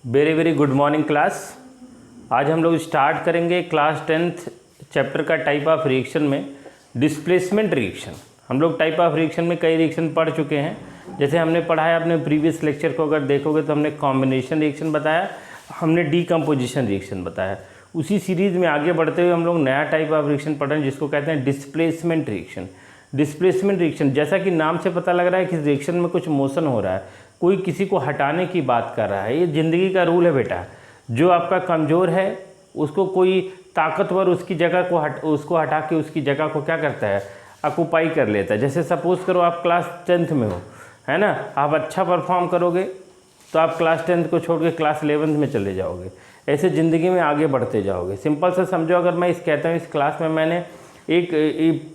Very very good morning class. आज हम लोग स्टार्ट करेंगे क्लास 10th चैप्टर का टाइप ऑफ रिएक्शन में डिस्प्लेसमेंट रिएक्शन। हम लोग टाइप ऑफ रिएक्शन में कई रिएक्शन पढ़ चुके हैं। जैसे हमने पढ़ा है अपने प्रीवियस लेक्चर को अगर देखोगे तो हमने कॉम्बिनेशन रिएक्शन बताया, हमने डीकम्पोजिशन रिएक्शन बताया। उसी सीरीज़ में आगे बढ़ते हुए हम लोग नया टाइप ऑफ रिएक्शन पढ़ रहे हैं जिसको कहते हैं डिस्प्लेसमेंट रिएक्शन। डिस्प्लेसमेंट रिएक्शन जैसा कि नाम से पता लग रहा है कि रिएक्शन में कुछ मोशन हो रहा है, कोई किसी को हटाने की बात कर रहा है। ये ज़िंदगी का रूल है बेटा। जो आपका कमज़ोर है उसको कोई ताकतवर उसकी जगह को उसको हटा के उसकी जगह को क्या करता है, ऑक्यूपाई कर लेता है। जैसे सपोज़ करो आप क्लास 10th में हो, है ना, आप अच्छा परफॉर्म करोगे तो आप क्लास 10th को छोड़ के क्लास 11th में चले जाओगे। ऐसे ज़िंदगी में आगे बढ़ते जाओगे। सिंपल से समझो, अगर मैं कहता हूँ इस क्लास में मैंने एक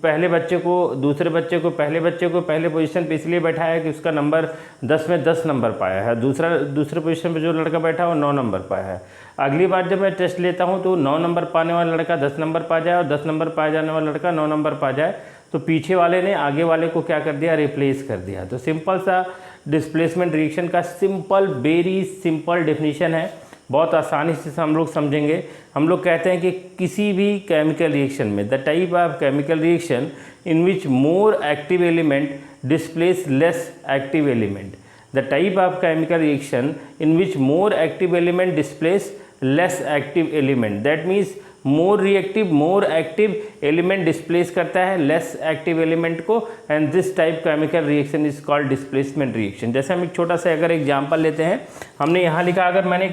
पहले बच्चे को दूसरे बच्चे को पहले पोजीशन पे इसलिए बैठाया कि उसका नंबर 10 में 10 नंबर पाया है। दूसरे पोजीशन पे जो लड़का बैठा वो 9 नंबर पाया है। अगली बार जब मैं टेस्ट लेता हूँ तो 9 नंबर पाने वाला लड़का 10 नंबर पा जाए और 10 नंबर पाए जाने वाला लड़का 9 नंबर पा जाए, तो पीछे वाले ने आगे वाले को क्या कर दिया, रिप्लेस कर दिया। तो सिंपल सा डिस्प्लेसमेंट रिएक्शन का वेरी सिंपल डेफिनेशन है, बहुत आसानी से हम लोग समझेंगे। हम लोग कहते हैं कि किसी भी केमिकल रिएक्शन में the type of chemical reaction in which more active element displace less active element. The type of chemical reaction in which more active element displace less active element. That means more active element displace करता है less active element को, and this type chemical reaction is called displacement reaction. जैसे हम एक छोटा सा अगर example लेते हैं, हमने यहाँ लिखा, अगर मैं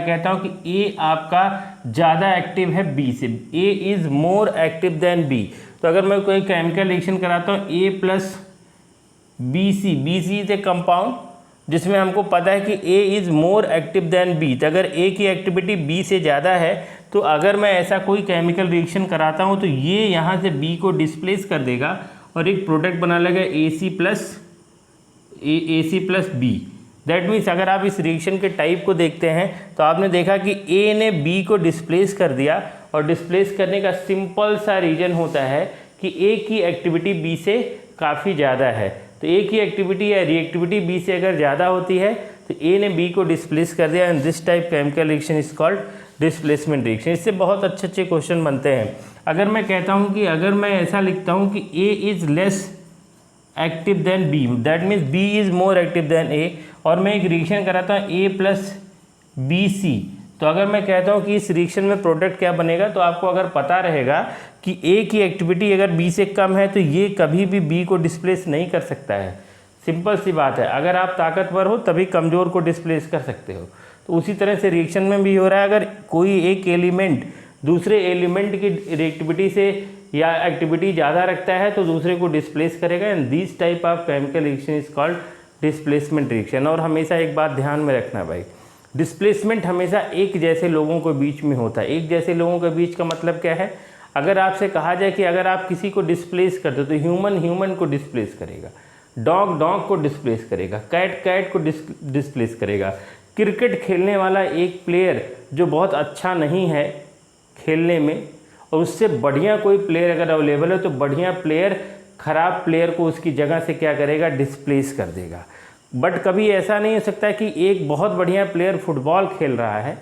कहता हूँ कि ए आपका ज़्यादा एक्टिव है बी से, A is more active than B. तो अगर मैं कोई केमिकल रिएक्शन कराता हूँ A plus B C is a compound जिसमें हमको पता है कि A is more active than B। तो अगर A की एक्टिविटी B से ज़्यादा है तो अगर मैं ऐसा कोई केमिकल रिएक्शन कराता हूँ तो ये यहाँ से B को डिस्प्लेस कर देगा और एक प्रोडक्ट बना लेगा AC plus B। That means अगर आप इस रिएक्शन के टाइप को देखते हैं तो आपने देखा कि A ने B को डिस्प्लेस कर दिया, और डिस्प्लेस करने का सिंपल सा रीज़न होता है कि A की एक्टिविटी B से काफ़ी ज़्यादा है। तो ए की एक्टिविटी या रिएक्टिविटी बी से अगर ज़्यादा होती है तो ए ने बी को डिस्प्लेस कर दिया, and this type chemical reaction is called displacement reaction. इससे बहुत अच्छे क्वेश्चन बनते हैं। अगर मैं कहता हूँ कि अगर मैं ऐसा लिखता हूँ कि A is less active than B, that means B is more active than A, और मैं एक रिएक्शन कराता हूँ ए प्लस बी सी, तो अगर मैं कहता हूँ कि इस रिएक्शन में प्रोडक्ट क्या बनेगा, तो आपको अगर पता रहेगा कि ए की एक्टिविटी अगर बी से कम है तो ये कभी भी बी को डिस्प्लेस नहीं कर सकता है। सिंपल सी बात है, अगर आप ताकतवर हो तभी कमज़ोर को डिस्प्लेस कर सकते हो। तो उसी तरह से रिएक्शन में भी हो रहा है, अगर कोई एक एलिमेंट दूसरे एलिमेंट की रिएक्टिविटी से या एक्टिविटी ज़्यादा रखता है तो दूसरे को डिस्प्लेस करेगा, and this type of chemical reaction is called displacement reaction. और हमेशा एक बात ध्यान में रखना भाई, डिस्प्लेसमेंट हमेशा एक जैसे लोगों के बीच में होता है। एक जैसे लोगों के बीच का मतलब क्या है, अगर आपसे कहा जाए कि अगर आप किसी को डिस्प्लेस करते हो तो ह्यूमन को डिस्प्लेस करेगा, डॉग को डिस्प्लेस करेगा, कैट को डिस्प्लेस करेगा। क्रिकेट खेलने वाला एक प्लेयर जो बहुत अच्छा नहीं है खेलने में और उससे बढ़िया कोई प्लेयर अगर अवेलेबल है तो बढ़िया प्लेयर ख़राब प्लेयर को उसकी जगह से क्या करेगा, डिस्प्लेस कर देगा। बट कभी ऐसा नहीं हो सकता कि एक बहुत बढ़िया प्लेयर फुटबॉल खेल रहा है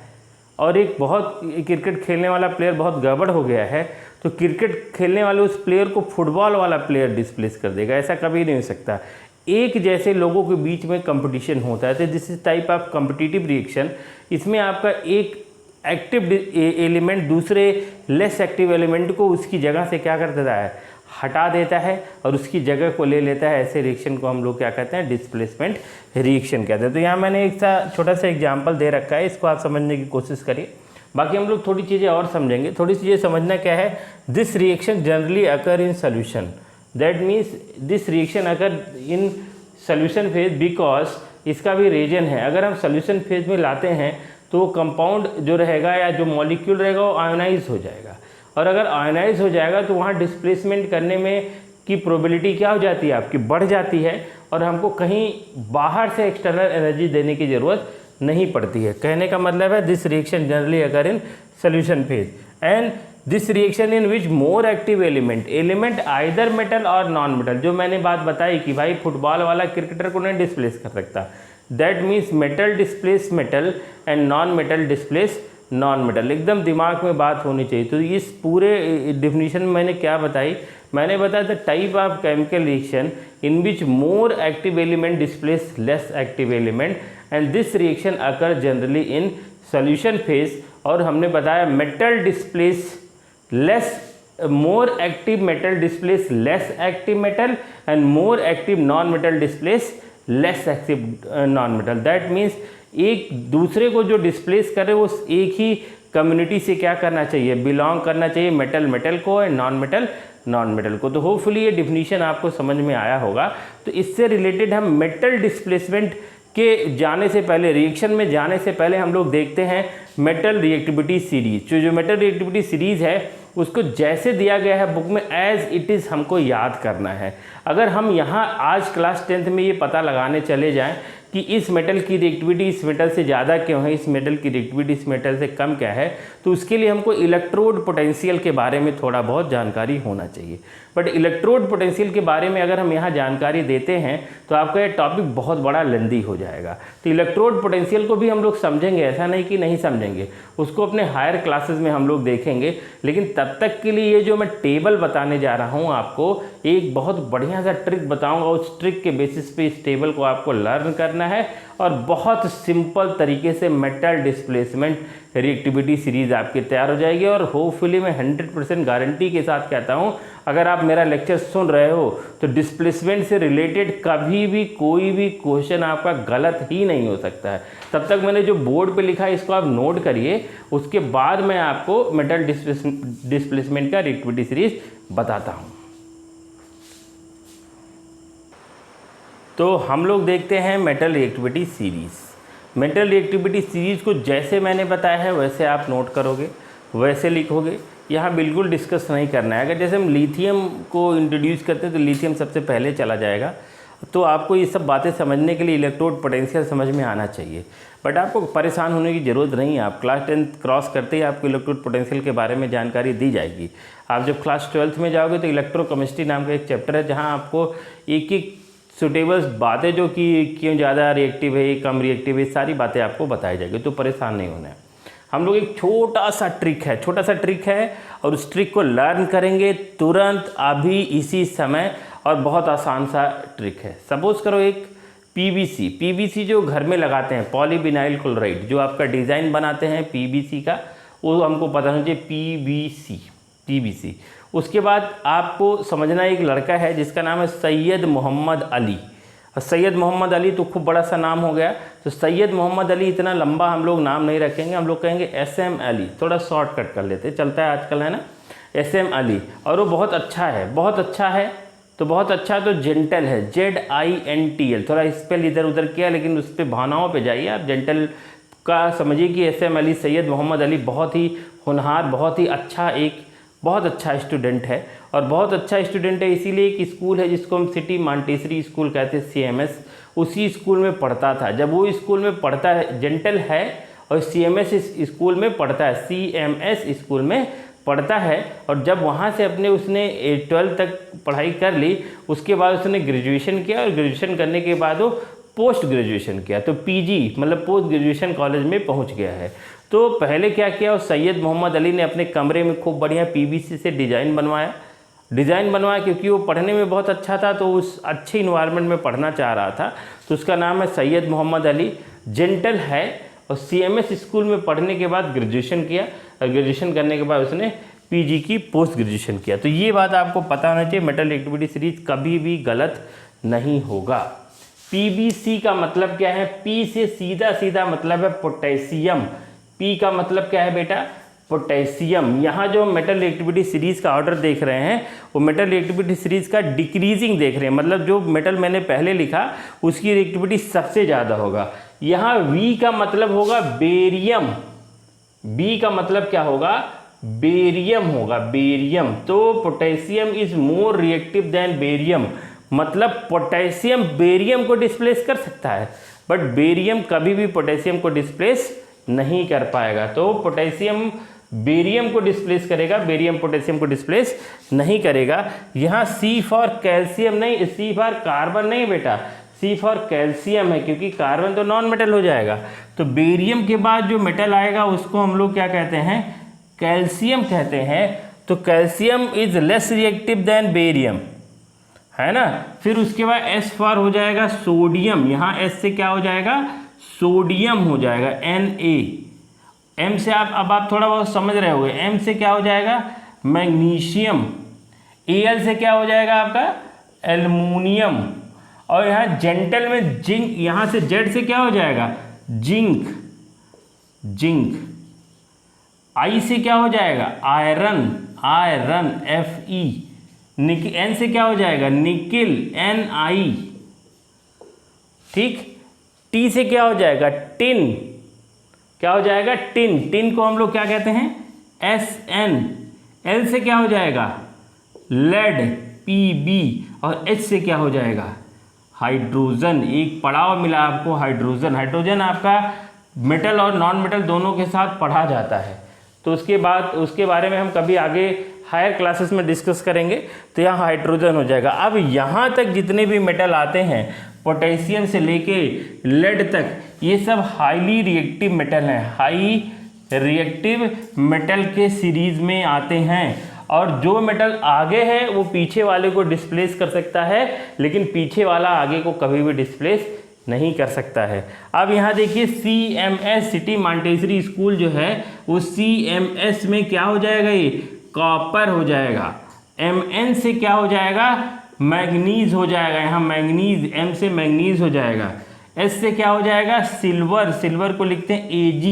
और एक बहुत क्रिकेट खेलने वाला प्लेयर बहुत गड़बड़ हो गया है तो क्रिकेट खेलने वाले उस प्लेयर को फुटबॉल वाला प्लेयर डिस्प्लेस कर देगा। ऐसा कभी नहीं हो सकता। एक जैसे लोगों के बीच में कंपटीशन होता है, तो this is type of competitive reaction. इसमें आपका एक एक्टिव एलिमेंट दूसरे लेस एक्टिव एलिमेंट को उसकी जगह से क्या कर देता है, हटा देता है और उसकी जगह को ले लेता है। ऐसे रिएक्शन को हम लोग क्या कहते हैं, डिस्प्लेसमेंट रिएक्शन कहते हैं। तो यहाँ मैंने एक छोटा सा एग्जांपल दे रखा है, इसको आप समझने की कोशिश करिए। बाकी हम लोग थोड़ी चीज़ें और समझेंगे। थोड़ी चीज़ें समझना क्या है, this reaction generally occur in solution. That means this reaction occur in solution phase because इसका भी रीजन है। अगर हम सोल्यूशन फेज में लाते हैं तो कंपाउंड जो रहेगा या जो मॉलिक्यूल रहेगा वो आयोनाइज हो जाएगा, और अगर आयोनाइज हो जाएगा तो वहाँ डिस्प्लेसमेंट करने में की प्रोबेबिलिटी क्या हो जाती है, आपकी बढ़ जाती है, और हमको कहीं बाहर से एक्सटर्नल एनर्जी देने की ज़रूरत नहीं पड़ती है। कहने का मतलब है दिस रिएक्शन जनरली अगर in solution phase, and this reaction in which more active element either metal और नॉन मेटल। जो मैंने बात बताई कि भाई फुटबॉल वाला क्रिकेटर को नहीं डिस्प्लेस कर सकता, that means metal displace metal and non metal displace non metal. एकदम दिमाग में बात होनी चाहिए। तो इस पूरे डिफिनीशन में मैंने क्या बताई, मैंने बताया the type of chemical reaction in which more active element displace less active element and this reaction occur generally in solution phase. और हमने बताया metal displace less more active metal displace less active metal and more active non metal displace less active non metal। that means एक दूसरे को जो displace करे वो एक ही कम्युनिटी से क्या करना चाहिए, बिलोंग करना चाहिए, मेटल मेटल को और नॉन मेटल नॉन मेटल को। तो होपफुली ये डिफिनीशन आपको समझ में आया होगा। तो इससे रिलेटेड हम मेटल डिस्प्लेसमेंट के जाने से पहले, रिएक्शन में जाने से पहले हम लोग देखते हैं मेटल रिएक्टिविटी सीरीज। जो मेटल रिएक्टिविटी सीरीज है उसको जैसे दिया गया है बुक में एज इट इज़ हमको याद करना है। अगर हम यहाँ आज क्लास 10th में ये पता लगाने चले जाएं कि इस मेटल की रिएक्टिविटी इस मेटल से ज़्यादा क्यों है, इस मेटल की रिएक्टिविटी इस मेटल से कम क्या है, तो उसके लिए हमको इलेक्ट्रोड पोटेंशियल के बारे में थोड़ा बहुत जानकारी होना चाहिए। बट इलेक्ट्रोड पोटेंशियल के बारे में अगर हम यहाँ जानकारी देते हैं तो आपका ये टॉपिक बहुत बड़ा लेंदी हो जाएगा। तो इलेक्ट्रोड पोटेंशियल को भी हम लोग समझेंगे, ऐसा नहीं कि नहीं समझेंगे, उसको अपने हायर क्लासेस में हम लोग देखेंगे। लेकिन तब तक के लिए ये जो मैं टेबल बताने जा रहा हूँ आपको, एक बहुत बढ़िया सा ट्रिक बताऊँगा। उस ट्रिक के बेसिस पे इस टेबल को आपको लर्न करना है और बहुत सिंपल तरीके से मेटल डिस्प्लेसमेंट रिएक्टिविटी सीरीज आपकी तैयार हो जाएगी। और होपफुली मैं 100% गारंटी के साथ कहता हूँ, अगर आप मेरा लेक्चर सुन रहे हो तो डिस्प्लेसमेंट से रिलेटेड कभी भी कोई भी क्वेश्चन आपका गलत ही नहीं हो सकता है। तब तक मैंने जो बोर्ड पे लिखा है इसको आप नोट करिए, उसके बाद मैं आपको मेटल डिस्प्लेसमेंट का रिएक्टिविटी सीरीज बताता हूँ। तो हम लोग देखते हैं metal reactivity series. Metal reactivity series को जैसे मैंने बताया है वैसे आप नोट करोगे, वैसे लिखोगे। यहाँ बिल्कुल डिस्कस नहीं करना है। अगर जैसे हम लिथियम को इंट्रोड्यूस करते हैं तो लिथियम सबसे पहले चला जाएगा। तो आपको ये सब बातें समझने के लिए इलेक्ट्रोड पोटेंशियल समझ में आना चाहिए। बट आपको परेशान होने की ज़रूरत नहीं है। आप क्लास 10th क्रॉस करते ही आपको इलेक्ट्रोड पोटेंशियल के बारे में जानकारी दी जाएगी। आप जब क्लास 12th में जाओगे तो इलेक्ट्रोकेमिस्ट्री नाम का एक चैप्टर है, जहाँ आपको एक एक सुटेबल बातें जो कि क्यों ज़्यादा रिएक्टिव है, कम रिएक्टिव है, सारी बातें आपको बताई जाएगी। तो परेशान नहीं होना है। हम लोग एक छोटा सा ट्रिक है और उस ट्रिक को लर्न करेंगे तुरंत अभी इसी समय। और बहुत आसान सा ट्रिक है। सपोज करो एक पीवीसी जो घर में लगाते हैं, पॉलीविनाइल क्लोराइड, जो आपका डिज़ाइन बनाते हैं पीवीसी का, वो हमको पता होना चाहिए पीवीसी। उसके बाद आपको समझना एक लड़का है जिसका नाम है सैयद मोहम्मद अली। सैयद मोहम्मद अली तो खूब बड़ा सा नाम हो गया। तो सैयद मोहम्मद अली इतना लंबा हम लोग नाम नहीं रखेंगे, हम लोग कहेंगे SM अली, थोड़ा शॉर्टकट कर लेते, चलता है आजकल, है ना, SM अली। और वो बहुत अच्छा है, बहुत अच्छा तो जेंटल है, ZINTL। थोड़ा स्पेल इधर उधर किया, लेकिन उस पर भावनाओं पे जाइए आप। जेंटल का समझिए कि SM अली, सैयद मोहम्मद अली बहुत ही होनहार, बहुत अच्छा स्टूडेंट है। और बहुत अच्छा स्टूडेंट है इसीलिए एक स्कूल है जिसको हम सिटी मॉन्टेसरी स्कूल कहते हैं, CMS, उसी स्कूल में पढ़ता था। जब वो स्कूल में पढ़ता है, जेंटल है और CMS स्कूल में पढ़ता है, CMS स्कूल में पढ़ता है। और जब वहाँ से उसने 12th तक पढ़ाई कर ली, उसके बाद उसने ग्रेजुएशन किया और ग्रेजुएशन करने के बाद वो पोस्ट ग्रेजुएशन किया। तो PG मतलब पोस्ट ग्रेजुएशन कॉलेज में पहुँच गया है। तो पहले क्या किया, और सैयद मोहम्मद अली ने अपने कमरे में खूब बढ़िया PVC से डिज़ाइन बनवाया क्योंकि वो पढ़ने में बहुत अच्छा था, तो उस अच्छे इन्वायरमेंट में पढ़ना चाह रहा था। तो उसका नाम है सैयद मोहम्मद अली, जेंटल है और CMS स्कूल में पढ़ने के बाद ग्रेजुएशन किया और ग्रेजुएशन करने के बाद उसने PG की पोस्ट ग्रेजुएशन किया। तो ये बात आपको पता होना चाहिए, मेटल रिएक्टिविटी सीरीज कभी भी गलत नहीं होगा। PVC का मतलब क्या है, P से सीधा मतलब है पोटेशियम। P का मतलब क्या है बेटा, पोटेशियम। यहाँ जो मेटल रिएक्टिविटी सीरीज़ का ऑर्डर देख रहे हैं वो मेटल रिएक्टिविटी सीरीज़ का डिक्रीजिंग देख रहे हैं, मतलब जो मेटल मैंने पहले लिखा उसकी रिएक्टिविटी सबसे ज़्यादा होगा। यहाँ V का मतलब होगा बेरियम, B का मतलब क्या होगा, बेरियम होगा, बेरियम। तो potassium is more reactive then barium, मतलब पोटेशियम बेरियम को डिस्प्लेस कर सकता है, बट बेरियम कभी भी पोटेशियम को डिस्प्लेस नहीं कर पाएगा। तो पोटेशियम बेरियम को डिस्प्लेस करेगा, बेरियम पोटेशियम को डिस्प्लेस नहीं करेगा। यहाँ C फॉर कैल्शियम नहीं, C फॉर कार्बन नहीं बेटा, सी फॉर कैल्शियम है, क्योंकि कार्बन तो नॉन मेटल हो जाएगा। तो बेरियम के बाद जो मेटल आएगा उसको हम लोग क्या कहते हैं, कैल्शियम कहते हैं। तो calcium is less reactive than barium, है ना। फिर उसके बाद एस फॉर हो जाएगा सोडियम, यहाँ एस से क्या हो जाएगा, सोडियम हो जाएगा, Na। एम से अब आप थोड़ा बहुत समझ रहे होंगे, एम से क्या हो जाएगा, मैग्नीशियम। Al से क्या हो जाएगा आपका, एल्युमिनियम। और यहाँ जेंटल में जिंक, यहाँ से जेड से क्या हो जाएगा, जिंक, जिंक। आई से क्या हो जाएगा, iron, iron, Fe। Nickel, N से क्या हो जाएगा, निकिल, Ni, ठीक। टी से क्या हो जाएगा, टिन, क्या हो जाएगा, टिन। टिन को हम लोग क्या कहते हैं, Sn। एल से क्या हो जाएगा, लेड, Pb। और H से क्या हो जाएगा, हाइड्रोजन। एक पड़ाव मिला आपको, हाइड्रोजन। हाइड्रोजन आपका मेटल और नॉन मेटल दोनों के साथ पढ़ा जाता है, तो उसके बाद उसके बारे में हम कभी आगे हायर क्लासेस में डिस्कस करेंगे। तो यहाँ हाइड्रोजन हो जाएगा। अब यहाँ तक जितने भी मेटल आते हैं, पोटेशियम से लेके लेड तक, ये सब हाईली रिएक्टिव मेटल हैं, हाई रिएक्टिव मेटल के सीरीज में आते हैं। और जो मेटल आगे है वो पीछे वाले को डिस्प्लेस कर सकता है, लेकिन पीछे वाला आगे को कभी भी डिस्प्लेस नहीं कर सकता है। अब यहाँ देखिए CMS, सिटी मॉन्टेसरी स्कूल जो है वो CMS में क्या हो जाएगा, ये कॉपर हो जाएगा। Mn से क्या हो जाएगा, मैग्नीज हो जाएगा, यहाँ मैग्नीज, M से मैग्नीज हो जाएगा। S से क्या हो जाएगा, सिल्वर, सिल्वर को लिखते हैं Ag।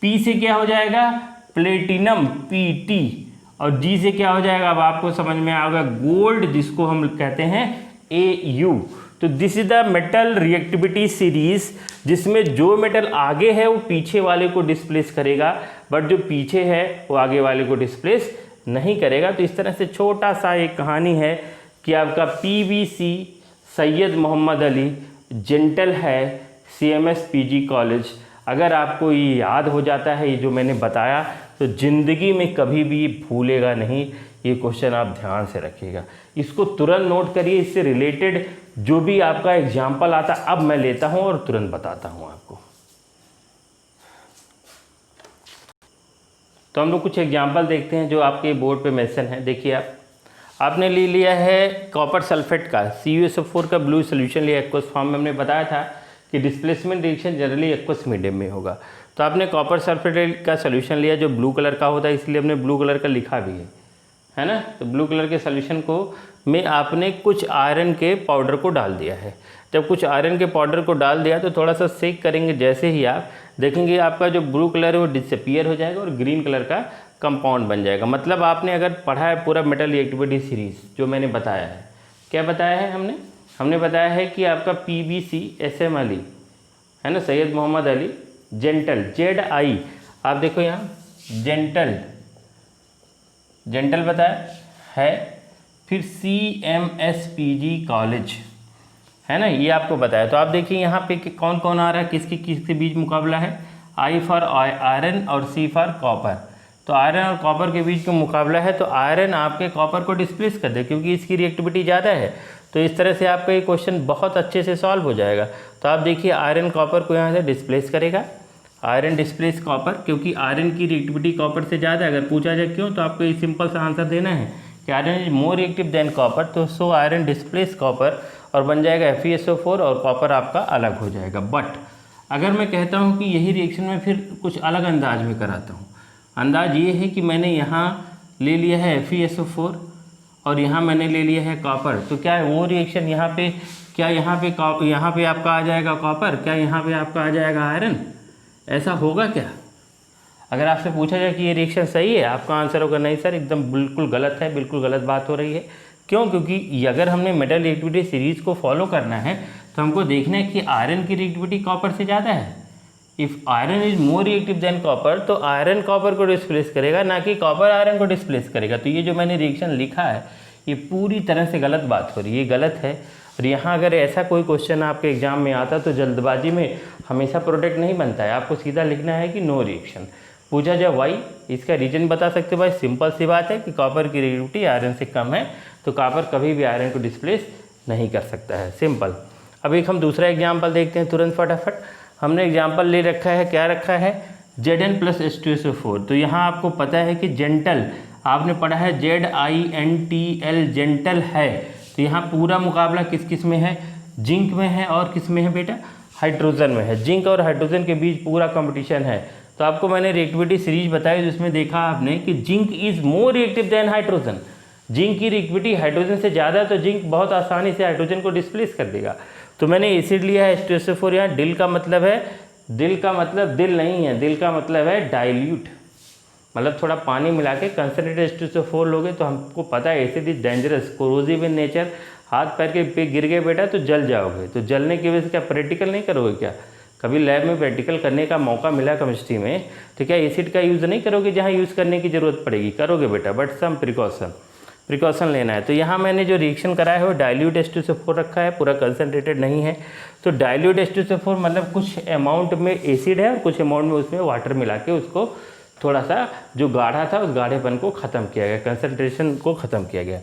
P से क्या हो जाएगा, प्लेटिनम, Pt। और G से क्या हो जाएगा, अब आपको समझ में आएगा, गोल्ड, जिसको हम कहते हैं Au। तो this is the metal reactivity series, जिसमें जो मेटल आगे है वो पीछे वाले को डिस्प्लेस करेगा, बट जो पीछे है वो आगे वाले को डिस्प्लेस नहीं करेगा। तो इस तरह से छोटा सा एक कहानी है कि आपका PVC सैयद मोहम्मद अली जेंटल है CMS PG कॉलेज। अगर आपको ये याद हो जाता है, ये जो मैंने बताया, तो ज़िंदगी में कभी भी भूलेगा नहीं। ये क्वेश्चन आप ध्यान से रखिएगा, इसको तुरंत नोट करिए। इससे रिलेटेड जो भी आपका एग्जाम्पल आता अब मैं लेता हूँ और तुरंत बताता हूँ आपको। तो हम लोग कुछ एग्जाम्पल देखते हैं जो आपके बोर्ड पे मेंशन है। देखिए आपने ले लिया है कॉपर सल्फेट का CuSO4 का ब्लू सोल्यूशन लिया एक्वस फॉर्म में। हमने बताया था कि displacement reaction generally aqueous medium में होगा। तो आपने कॉपर सल्फेट का सोल्यूशन लिया जो ब्लू कलर का होता है, इसलिए हमने ब्लू कलर का लिखा भी है ना। तो ब्लू कलर के सोल्यूशन को में आपने कुछ आयरन के पाउडर को डाल दिया है। जब कुछ आयरन के पाउडर को डाल दिया तो थोड़ा सा सेक करेंगे, जैसे ही आप देखेंगे आपका जो ब्लू कलर है वो डिसअपीयर हो जाएगा और ग्रीन कलर का कंपाउंड बन जाएगा। मतलब आपने अगर पढ़ा है पूरा मेटल रिएक्टिविटी सीरीज जो मैंने बताया है, क्या बताया है हमने बताया है कि आपका PVC SM अली है ना, सैयद मोहम्मद अली जेंटल, ZI, आप देखो यहाँ जेंटल बताया है। फिर CMS PG कॉलेज है ना, ये आपको बताया। तो आप देखिए यहाँ पे कौन कौन आ रहा है, किसके बीच मुकाबला है, I फॉर आयरन और C फॉर कॉपर। तो आयरन और कॉपर के बीच का मुकाबला है, तो आयरन आपके कॉपर को डिस्प्लेस कर दे क्योंकि इसकी रिएक्टिविटी ज़्यादा है। तो इस तरह से आपका ये क्वेश्चन बहुत अच्छे से सॉल्व हो जाएगा। तो आप देखिए आयरन कॉपर को यहाँ से डिस्प्लेस करेगा, आयरन डिस्प्लेस कॉपर, क्योंकि आयरन की रिएक्टिविटी कॉपर से ज़्यादा है। अगर पूछा जाए क्यों, तो आपको ये सिंपल सा आंसर देना है कि iron is more reactive than copper, तो सो आयरन डिस्प्लेस कॉपर और बन जाएगा FeSO4 और कॉपर आपका अलग हो जाएगा। बट अगर मैं कहता हूँ कि यही रिएक्शन में फिर कुछ अलग अंदाज में कराता हूँ, अंदाज ये है कि मैंने यहाँ ले लिया है FeSO4 और यहाँ मैंने ले लिया है कॉपर, तो क्या है वो रिएक्शन यहाँ पे, क्या यहाँ पे आपका आ जाएगा कॉपर, क्या यहाँ पे आपका आ जाएगा आयरन? ऐसा होगा क्या? अगर आपसे पूछा जाए कि ये रिएक्शन सही है, आपका आंसर होगा नहीं सर, एकदम बिल्कुल गलत है, बिल्कुल गलत बात हो रही है। क्यों? क्योंकि अगर हमने मेटल रिएक्टिविटी सीरीज़ को फॉलो करना है तो हमको देखना है कि आयरन की रिएक्टिविटी कॉपर से ज़्यादा है। If iron is more reactive than copper, तो आयरन कॉपर को डिस्प्लेस करेगा, ना कि कॉपर आयरन को डिस्प्लेस करेगा। तो ये जो मैंने रिएक्शन लिखा है ये पूरी तरह से गलत बात हो रही है, ये गलत है। और यहाँ अगर ऐसा कोई क्वेश्चन आपके एग्जाम में आता तो जल्दबाजी में हमेशा प्रोडक्ट नहीं बनता है, आपको सीधा लिखना है कि नो रिएक्शन। पूछा जाए वाई, इसका रीजन बता सकते भाई, सिंपल सी बात है कि कॉपर की रिएक्टिविटी आयरन से कम है, तो कॉपर कभी भी आयरन को डिस्प्लेस नहीं कर सकता है, सिंपल। अब एक हम दूसरा एग्जाम्पल देखते हैं तुरंत फटाफट। हमने एग्जाम्पल ले रखा है, क्या रखा है, Zn प्लस H2SO4। तो यहाँ आपको पता है कि जेंटल, आपने पढ़ा है ZINTL, जेंटल है। तो यहाँ पूरा मुकाबला किस किस में है, जिंक में है और किस में है बेटा, हाइड्रोजन में है। जिंक और हाइड्रोजन के बीच पूरा कंपटीशन है। तो आपको मैंने रिएक्टिविटी सीरीज बताई जिसमें देखा आपने कि zinc is more reactive then hydrogen. Zinc की रिएक्टिविटी हाइड्रोजन से ज़्यादा, तो जिंक बहुत आसानी से हाइड्रोजन को डिस्प्लेस कर देगा। तो मैंने एसिड लिया है H2SO4। यहाँ डिल का मतलब है, दिल का मतलब दिल नहीं है, दिल का मतलब है डाइल्यूट, मतलब थोड़ा पानी मिला के कंसनट्रेटेड H2SO4 लोगे तो हमको पता है acid is dangerous, corrosive in nature. हाथ पैर के पे गिर गए बेटा तो जल जाओगे। तो जलने की वजह से क्या प्रैक्टिकल नहीं करोगे क्या? कभी लैब में प्रैक्टिकल करने का मौका मिला केमिस्ट्री में तो क्या एसिड का यूज़ नहीं करोगे जहाँ यूज़ करने की ज़रूरत पड़ेगी? करोगे बेटा, बट सम प्रिकॉशन लेना है। तो यहाँ मैंने जो रिएक्शन कराया है वो डाइल्यूट H2SO4 रखा है, पूरा कंसनट्रेटेड नहीं है। तो डाइल्यूट H2SO4 मतलब कुछ अमाउंट में एसिड है और कुछ अमाउंट में उसमें वाटर मिला के उसको थोड़ा सा जो गाढ़ा था उस गाढ़ेपन को ख़त्म किया गया, कंसनट्रेशन को ख़त्म किया गया।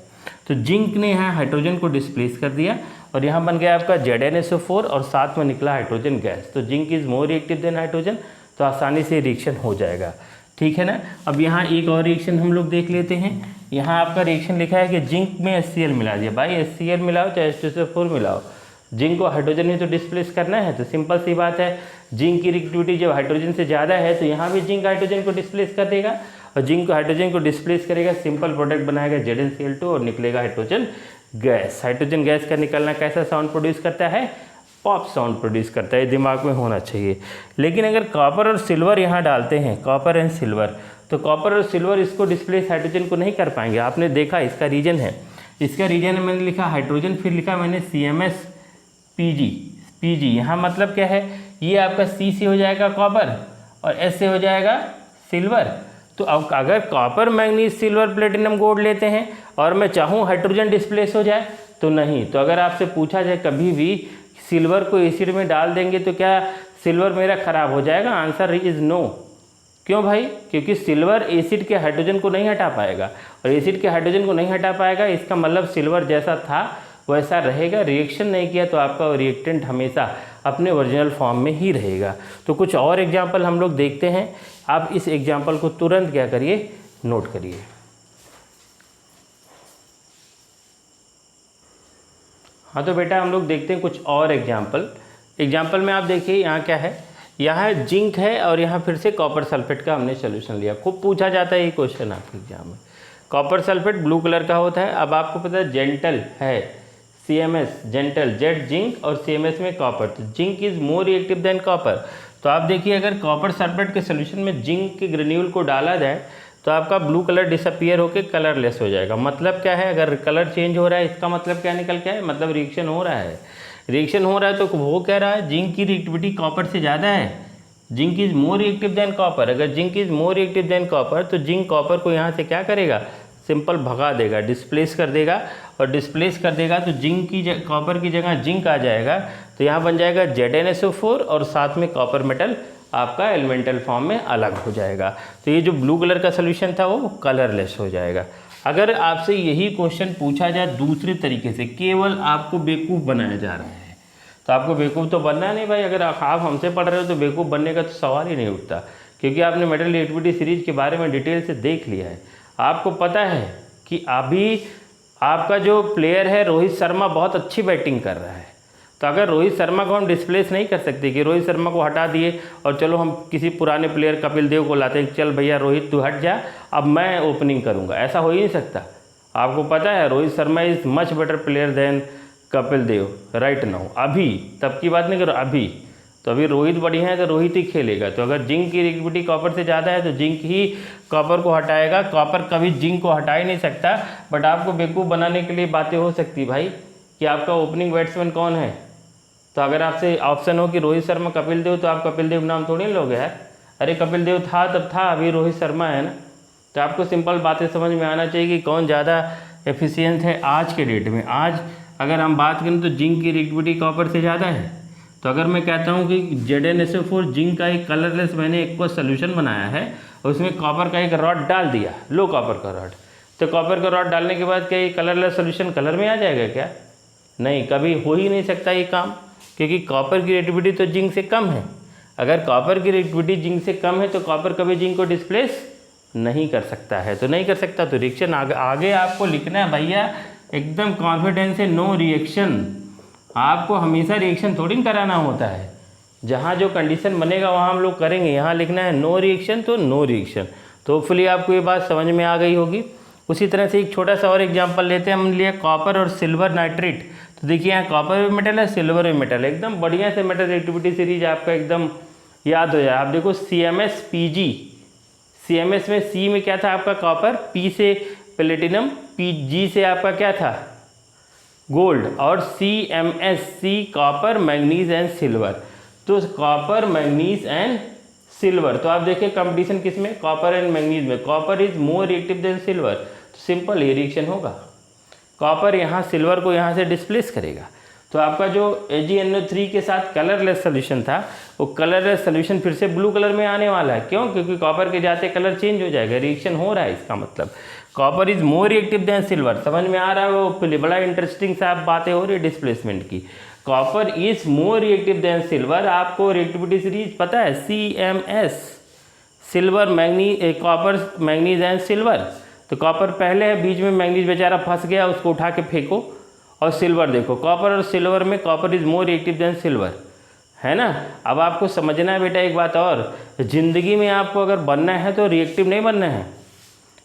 तो जिंक ने यहाँ हाइड्रोजन को डिस्प्लेस कर दिया और यहाँ बन गया आपका ZnSO4 और साथ में निकला हाइड्रोजन गैस। तो zinc is more reactive then hydrogen, तो आसानी से रिएक्शन हो जाएगा, ठीक है ना। अब यहाँ एक और रिएक्शन हम लोग देख लेते हैं। यहाँ आपका रिएक्शन लिखा है कि जिंक में HCl मिला दिया। भाई HCl मिलाओ चाहे H2SO4 मिलाओ, जिंक को हाइड्रोजन में तो डिस्प्लेस करना है। तो सिंपल सी बात है, जिंक की रिएक्टिविटी जब हाइड्रोजन से ज़्यादा है तो यहाँ भी जिंक हाइड्रोजन को डिस्प्लेस कर देगा और जिंक को हाइड्रोजन को डिस्प्लेस करेगा, सिंपल प्रोडक्ट बनाएगा ZnCl2 और निकलेगा हाइड्रोजन गैस। हाइड्रोजन गैस का निकलना कैसा साउंड प्रोड्यूस करता है? पॉप साउंड प्रोड्यूस करता है, दिमाग में होना चाहिए। लेकिन अगर कॉपर और सिल्वर यहाँ डालते हैं, कॉपर एंड सिल्वर, तो कॉपर और सिल्वर इसको डिस्प्लेस हाइड्रोजन को नहीं कर पाएंगे। आपने देखा इसका रीजन है, इसका रीजन है मैंने लिखा हाइड्रोजन, फिर लिखा मैंने CmS यहाँ मतलब क्या है, ये आपका C से हो जाएगा कॉपर और S से हो जाएगा सिल्वर। तो अब अगर copper manganese silver platinum gold लेते हैं और मैं चाहूँ हाइड्रोजन डिस्प्लेस हो जाए तो नहीं। तो अगर आपसे पूछा जाए कभी भी सिल्वर को एसिड में डाल देंगे तो क्या सिल्वर मेरा ख़राब हो जाएगा? Answer is no. क्यों भाई? क्योंकि सिल्वर एसिड के हाइड्रोजन को नहीं हटा पाएगा और एसिड के हाइड्रोजन को नहीं हटा पाएगा, इसका मतलब सिल्वर जैसा था वैसा रहेगा। रिएक्शन नहीं किया तो आपका रिएक्टेंट हमेशा अपने ओरिजिनल फॉर्म में ही रहेगा। तो कुछ और एग्जाम्पल हम लोग देखते हैं। आप इस एग्जाम्पल को तुरंत क्या करिए, नोट करिए। हाँ तो बेटा हम लोग देखते हैं कुछ और एग्जाम्पल में आप देखिए यहाँ क्या है, यहाँ जिंक है और यहाँ फिर से कॉपर सल्फेट का हमने सोल्यूशन लिया। खूब पूछा जाता है ये क्वेश्चन आपके एग्जाम में। कॉपर सल्फेट ब्लू कलर का होता है। अब आपको पता है जेंटल है, CMS जेंटल, जेड जिंक और CMS में कॉपर, तो zinc is more reactive than copper. तो आप देखिए अगर कॉपर सल्फेट के सोल्यूशन में जिंक के ग्रेन्यूल को डाला जाए तो आपका ब्लू कलर डिसअपियर होकर कलरलेस हो जाएगा। मतलब क्या है, अगर कलर चेंज हो रहा है इसका मतलब क्या निकल के है, मतलब रिएक्शन हो रहा है। रिएक्शन हो रहा है तो वो कह रहा है जिंक की रिएक्टिविटी कॉपर से ज़्यादा है, zinc is more reactive than copper. अगर zinc is more reactive than copper तो जिंक कॉपर को यहाँ से क्या करेगा, सिंपल भगा देगा, डिस्प्लेस कर देगा। और डिस्प्लेस कर देगा तो जिंक की कॉपर की जगह जिंक आ जाएगा। तो यहाँ बन जाएगा ZnSO4 और साथ में कॉपर मेटल आपका एलिमेंटल फॉर्म में अलग हो जाएगा। तो ये जो ब्लू कलर का सोल्यूशन था वो कलरलेस हो जाएगा। अगर आपसे यही क्वेश्चन पूछा जाए दूसरे तरीके से, केवल आपको बेवकूफ़ बनाया जा रहा है, तो आपको बेवकूफ़ तो बनना नहीं भाई। अगर आप हमसे पढ़ रहे हो तो बेवकूफ़ बनने का तो सवाल ही नहीं उठता, क्योंकि आपने मेटल रिएक्टिविटी सीरीज के बारे में डिटेल से देख लिया है। आपको पता है कि अभी आपका जो प्लेयर है रोहित शर्मा बहुत अच्छी बैटिंग कर रहा है। तो अगर रोहित शर्मा को हम डिस्प्लेस नहीं कर सकते कि रोहित शर्मा को हटा दिए और चलो हम किसी पुराने प्लेयर कपिल देव को लाते हैं, चल भैया रोहित तू हट जा, अब मैं ओपनिंग करूंगा, ऐसा हो ही नहीं सकता। आपको पता है Rohit Sharma is much better player than Kapil Dev right now. अभी तब की बात नहीं करो, अभी तो अभी रोहित बढ़िया है तो रोहित ही खेलेगा। तो अगर जिंक की रिएक्टिविटी कॉपर से ज़्यादा है तो जिंक ही कॉपर को हटाएगा, कॉपर कभी जिंक को हटा ही नहीं सकता। बट आपको बेवकूफ़ बनाने के लिए बातें हो सकती भाई कि आपका ओपनिंग बैट्समैन कौन है। तो अगर आपसे ऑप्शन हो कि रोहित शर्मा कपिल देव, तो आप कपिल देव नाम थोड़ी लोगे यार। अरे कपिल देव था तब था, अभी रोहित शर्मा है ना। तो आपको सिंपल बातें समझ में आना चाहिए कि कौन ज़्यादा एफिशिएंट है आज के डेट में। आज अगर हम बात करें तो जिंक की रिएक्टिविटी कॉपर से ज़्यादा है। तो अगर मैं कहता हूँ कि ZnSO4 जिंक का एक कलरलेस मैंने एक को सोल्यूशन बनाया है और उसमें कॉपर का एक रॉड डाल दिया, लो कॉपर का रॉड, तो कॉपर का रॉड डालने के बाद क्या ये कलरलेस सोल्यूशन कलर में आ जाएगा क्या? नहीं, कभी हो ही नहीं सकता ये काम। क्योंकि कॉपर की रिएक्टिविटी तो जिंक से कम है। अगर कॉपर की रिएक्टिविटी जिंक से कम है तो कॉपर कभी जिंक को डिस्प्लेस नहीं कर सकता है, तो नहीं कर सकता। तो रिएक्शन आगे आपको लिखना है भैया एकदम कॉन्फिडेंस से, नो रिएक्शन। आपको हमेशा रिएक्शन थोड़ी कराना होता है, जहाँ जो कंडीशन बनेगा वहाँ हम लोग करेंगे। यहाँ लिखना है नो रिएक्शन, तो नो रिएक्शन। तो होपफुली आपको ये बात समझ में आ गई होगी। उसी तरह से एक छोटा सा और एग्जांपल लेते हैं। हमने लिया कॉपर और सिल्वर नाइट्रेट। तो देखिए यहाँ कॉपर भी मेटल है, सिल्वर भी मेटल है, एकदम बढ़िया से मेटल रिएक्टिविटी सीरीज आपका एकदम याद हो जाए। आप देखो CMS PG, CMS में C में क्या था आपका कॉपर, P से प्लेटिनम, PG से आपका क्या था गोल्ड, और CMS C copper manganese and silver. तो कॉपर मैंगनीज एंड सिल्वर, तो आप देखिए कंपटीशन किस में, कॉपर एंड मैंगनीज में। Copper is more reactive then silver, तो सिंपल ये रिएक्शन होगा। कॉपर यहाँ सिल्वर को यहाँ से डिस्प्लेस करेगा। तो आपका जो AgNO3 के साथ कलरलेस सोल्यूशन था, वो कलरलेस सोल्यूशन फिर से ब्लू कलर में आने वाला है। क्यों? क्योंकि कॉपर के जाते कलर चेंज हो जाएगा, रिएक्शन हो रहा है। इसका मतलब copper is more reactive then silver. समझ में आ रहा है? वो बड़ा इंटरेस्टिंग सा आप बातें हो रही है डिस्प्लेसमेंट की। Copper is more reactive then silver. आपको रिएक्टिविटी सीरीज पता है, CMS silver manganese, copper manganese and silver. तो कॉपर पहले है, बीच में मैंगनीज बेचारा फंस गया, उसको उठा के फेंको। और सिल्वर देखो, कॉपर और सिल्वर में copper is more reactive then silver, है ना। अब आपको समझना है बेटा एक बात और, ज़िंदगी में आपको अगर बनना है तो रिएक्टिव नहीं बनना है।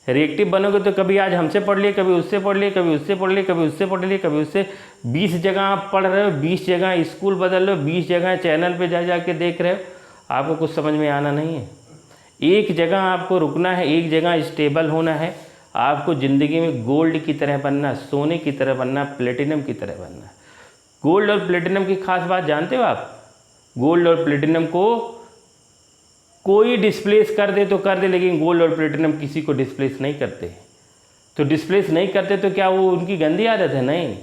रिएक्टिव बनोगे तो कभी आज हमसे पढ़ लिए, कभी उससे पढ़ लिए, कभी उससे पढ़ लिए, कभी उससे पढ़ लिए, कभी उससे 20 जगह आप पढ़ रहे हो, 20 जगह स्कूल बदल रहे हो, 20 जगह चैनल पे जा के देख रहे हो, आपको कुछ समझ में आना नहीं है। एक जगह आपको रुकना है, एक जगह स्टेबल होना है। आपको ज़िंदगी में गोल्ड की तरह बनना, सोने की तरह बनना, प्लेटिनम की तरह बनना। गोल्ड और प्लेटिनम की खास बात जानते हो आप? गोल्ड और प्लेटिनम को कोई डिस्प्लेस कर दे तो कर दे, लेकिन गोल्ड और प्लेटिनम किसी को डिस्प्लेस नहीं करते। तो डिस्प्लेस नहीं करते तो क्या वो उनकी गंदी आदत है? नहीं,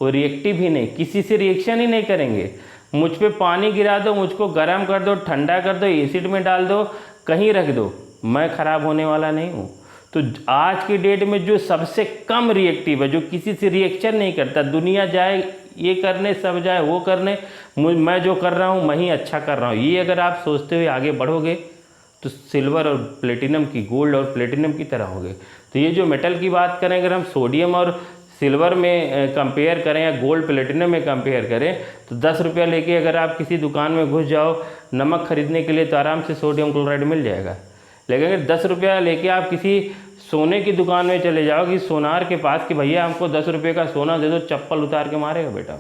वो रिएक्टिव ही नहीं, किसी से रिएक्शन ही नहीं करेंगे। मुझ पे पानी गिरा दो, मुझको गर्म कर दो, ठंडा कर दो, एसिड में डाल दो, कहीं रख दो, मैं ख़राब होने वाला नहीं हूँ। तो आज की डेट में जो सबसे कम रिएक्टिव है, जो किसी से रिएक्शन नहीं करता, दुनिया जाए ये करने, सब जाए वो करने, मैं जो कर रहा हूँ मैं ही अच्छा कर रहा हूँ, ये अगर आप सोचते हुए आगे बढ़ोगे तो सिल्वर और प्लेटिनम की, गोल्ड और प्लेटिनम की तरह होगे। तो ये जो मेटल की बात करें, अगर हम सोडियम और सिल्वर में कंपेयर करें या गोल्ड प्लेटिनम में कंपेयर करें, तो 10 रुपया लेके अगर आप किसी दुकान में घुस जाओ नमक खरीदने के लिए तो आराम से सोडियम क्लोराइड मिल जाएगा। लेकिन अगर 10 रुपया लेके आप किसी सोने की दुकान में चले जाओ कि सोनार के पास कि भैया हमको 10 रुपये का सोना दे दो, चप्पल उतार के मारेगा बेटा,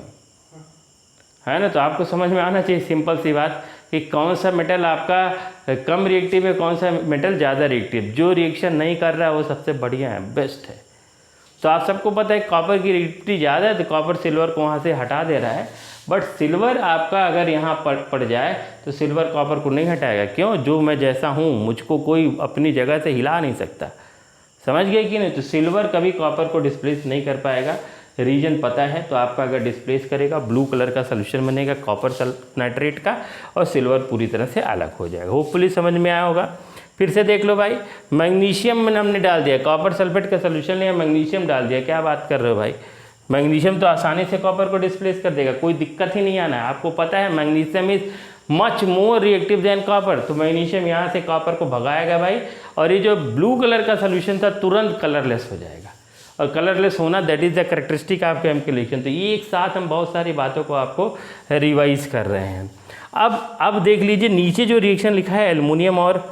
है ना। तो आपको समझ में आना चाहिए सिंपल सी बात कि कौन सा मेटल आपका कम रिएक्टिव है, कौन सा मेटल ज़्यादा रिएक्टिव। जो रिएक्शन नहीं कर रहा है वो सबसे बढ़िया है, बेस्ट है। तो आप सबको पता है कॉपर की रिएक्टिविटी ज़्यादा है, तो कॉपर सिल्वर को वहाँ से हटा दे रहा है। बट सिल्वर आपका अगर यहाँ पड़ जाए तो सिल्वर कॉपर को नहीं हटाएगा। क्यों? जो मैं जैसा हूँ मुझको कोई अपनी जगह से हिला नहीं सकता। समझ गए कि नहीं? तो सिल्वर कभी कॉपर को डिस्प्लेस नहीं कर पाएगा। रीजन पता है तो आपका अगर डिस्प्लेस करेगा, ब्लू कलर का सोल्यूशन बनेगा कॉपर नाइट्रेट का, और सिल्वर पूरी तरह से अलग हो जाएगा। होपफुली समझ में आया होगा। फिर से देख लो भाई, मैग्नीशियम में हमने डाल दिया, कॉपर सल्फेट का सोल्यूशन लिया, मैग्नीशियम डाल दिया। क्या बात कर रहे हो भाई? मैग्नीशियम तो आसानी से कॉपर को डिस्प्लेस कर देगा, कोई दिक्कत ही नहीं आना है। आपको पता है magnesium is much more reactive than copper, तो मैग्नीशियम यहाँ से कॉपर को भगाएगा भाई। और ये जो ब्लू कलर का सोल्यूशन था तुरंत कलरलेस हो जाएगा, और कलरलेस होना that is the characteristic of chemical. तो ये एक साथ हम बहुत सारी बातों को आपको रिवाइज कर रहे हैं। अब देख लीजिए नीचे जो रिएक्शन लिखा है एल्युमिनियम और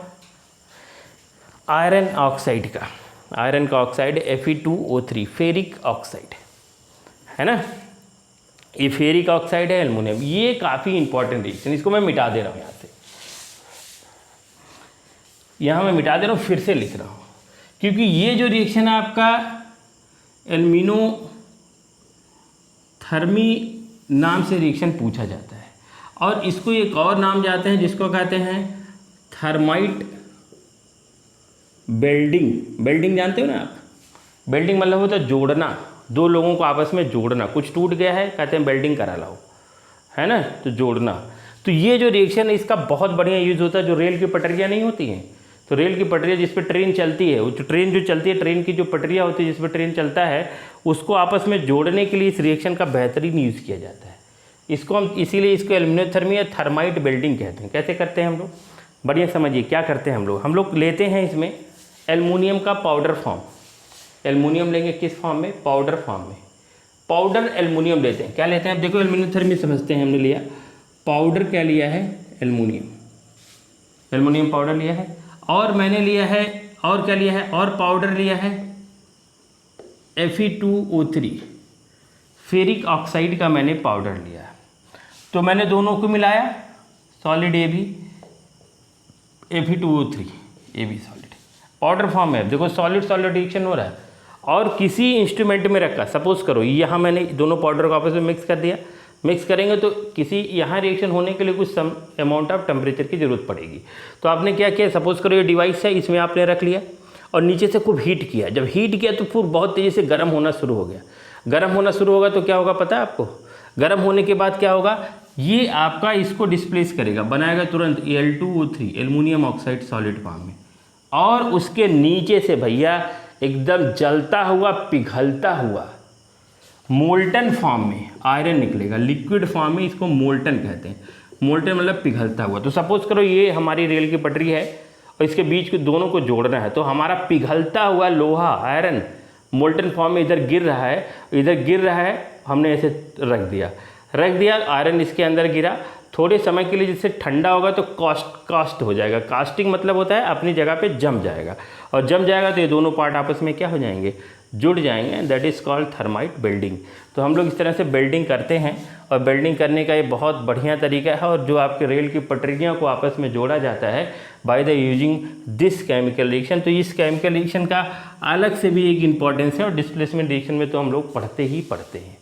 आयरन ऑक्साइड का, आयरन का ऑक्साइड Fe2O3 फेरिक ऑक्साइड है ना, ये फेरिक ऑक्साइड है एल्युमिनियम। ये काफ़ी इंपॉर्टेंट रिएक्शन, इसको मैं मिटा दे रहा हूँ यहाँ से, यहाँ मैं मिटा दे रहा हूँ, फिर से लिख रहा हूँ, क्योंकि ये जो रिएक्शन है आपका एल्यूमिनोथर्मी नाम से रिएक्शन पूछा जाता है, और इसको एक और नाम जाते हैं जिसको कहते हैं थर्माइट बेल्डिंग। बेल्डिंग जानते हो ना आप? बेल्डिंग मतलब होता है जोड़ना, दो लोगों को आपस में जोड़ना, कुछ टूट गया है कहते हैं बेल्डिंग करा लाओ, है ना, तो जोड़ना। तो ये जो रिएक्शन है इसका बहुत बढ़िया यूज़ होता है। जो रेल की पटरियाँ नहीं होती हैं, तो रेल की पटरियाँ जिस पर ट्रेन चलती है, वो ट्रेन जो चलती है, ट्रेन की जो पटरियाँ होती है जिस पर ट्रेन चलता है, उसको आपस में जोड़ने के लिए इस रिएक्शन का बेहतरीन यूज़ किया जाता है। इसको हम इसीलिए इसको एल्यूमिनियोथर्मी या थर्माइट वेल्डिंग कहते हैं। कैसे करते हैं हम लोग, बढ़िया समझिए क्या करते हैं हम लोग लेते हैं इसमें एल्युमिनियम का पाउडर फॉर्म। एल्युमिनियम लेंगे किस फॉर्म में, पाउडर फॉर्म में। पाउडर एल्युमिनियम लेते हैं, क्या लेते हैं, अब देखो एल्यूमिनियोथर्मी समझते हैं। हमने लिया पाउडर, क्या लिया है, एल्युमिनियम, एल्युमिनियम पाउडर लिया है। और मैंने लिया है, और क्या लिया है, और पाउडर लिया है Fe2O3, फेरिक ऑक्साइड का मैंने पाउडर लिया है। तो मैंने दोनों को मिलाया, सॉलिड ए भी, Fe2O3 ये भी सॉलिड पाउडर फॉर्म है। देखो सॉलिड सॉलिड रिएक्शन हो रहा है और किसी इंस्ट्रूमेंट में रखा, सपोज करो यहाँ मैंने दोनों पाउडर को आपस में मिक्स कर दिया। मिक्स करेंगे तो किसी यहाँ रिएक्शन होने के लिए कुछ सम अमाउंट ऑफ टेम्परेचर की ज़रूरत पड़ेगी। तो आपने क्या किया, सपोज करो ये डिवाइस है, इसमें आपने रख लिया और नीचे से खूब हीट किया। जब हीट किया तो फिर बहुत तेज़ी से गर्म होना शुरू हो गया। गर्म होना शुरू होगा तो क्या होगा पता है आपको, गर्म होने के बाद क्या होगा, ये आपका इसको डिस्प्लेस करेगा, बनाएगा तुरंत Al2O3 aluminium oxide solid form में। और उसके नीचे से भैया एकदम जलता हुआ पिघलता हुआ मोल्टन फॉर्म में आयरन निकलेगा। लिक्विड फॉर्म में इसको मोल्टन कहते हैं। मोल्टन मतलब पिघलता हुआ। तो सपोज करो ये हमारी रेल की पटरी है और इसके बीच के दोनों को जोड़ना है, तो हमारा पिघलता हुआ लोहा आयरन मोल्टन फॉर्म में इधर गिर रहा है, इधर गिर रहा है, हमने ऐसे रख दिया आयरन इसके अंदर गिरा। थोड़े समय के लिए जिससे ठंडा होगा तो कास्ट हो जाएगा। कास्टिंग मतलब होता है अपनी जगह पे जम जाएगा, और जम जाएगा तो ये दोनों पार्ट आपस में क्या हो जाएंगे, जुड़ जाएंगे। That is called thermite welding. तो हम लोग इस तरह से बेल्डिंग करते हैं और बेल्डिंग करने का ये बहुत बढ़िया तरीका है। और जो आपके रेल की पटरियों को आपस में जोड़ा जाता है by the using this chemical reaction. तो इस केमिकल रिएक्शन का अलग से भी एक इम्पॉर्टेंस है और डिस्प्लेसमेंट रिएक्शन में तो हम लोग पढ़ते हैं,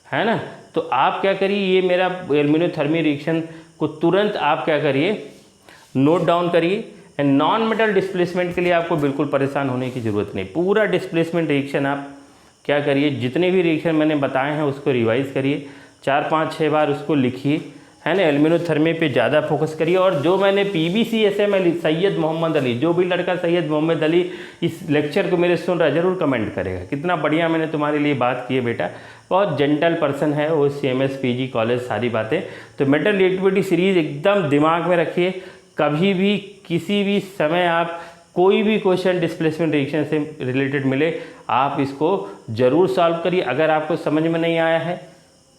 है ना। तो आप क्या करिए, ये मेरा एल्यूमिनियोथर्मी रिएक्शन को तुरंत आप क्या करिए, नोट डाउन करिए। एंड नॉन मेटल डिस्प्लेसमेंट के लिए आपको बिल्कुल परेशान होने की ज़रूरत नहीं। पूरा डिस्प्लेसमेंट रिएक्शन आप क्या करिए, जितने भी रिएक्शन मैंने बताए हैं उसको रिवाइज़ करिए, 4, 5, 6 बार उसको लिखिए, है ना। एल्यूमिनियोथर्मी पे ज़्यादा फोकस करिए। और जो मैंने PBCSM सैयद मोहम्मद अली, जो भी लड़का सैयद मोहम्मद अली इस लेक्चर को मेरे सुन रहा है ज़रूर कमेंट करेगा, कितना बढ़िया मैंने तुम्हारे लिए बात की है बेटा। बहुत जेंटल पर्सन है वो, CMS PG कॉलेज सारी बातें। तो मेटल रिएक्टिविटी सीरीज़ एकदम दिमाग में रखिए। कभी भी किसी भी समय आप कोई भी क्वेश्चन डिस्प्लेसमेंट रिएक्शन से रिलेटेड मिले, आप इसको ज़रूर सॉल्व करिए। अगर आपको समझ में नहीं आया है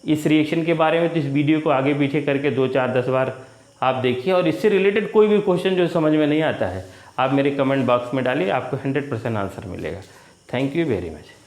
इस रिएक्शन के बारे में तो इस वीडियो को आगे पीछे करके 2, 4, 10 बार आप देखिए। और इससे रिलेटेड कोई भी क्वेश्चन जो समझ में नहीं आता है आप मेरे कमेंट बॉक्स में डालिए, आपको 100% आंसर मिलेगा। Thank you very much.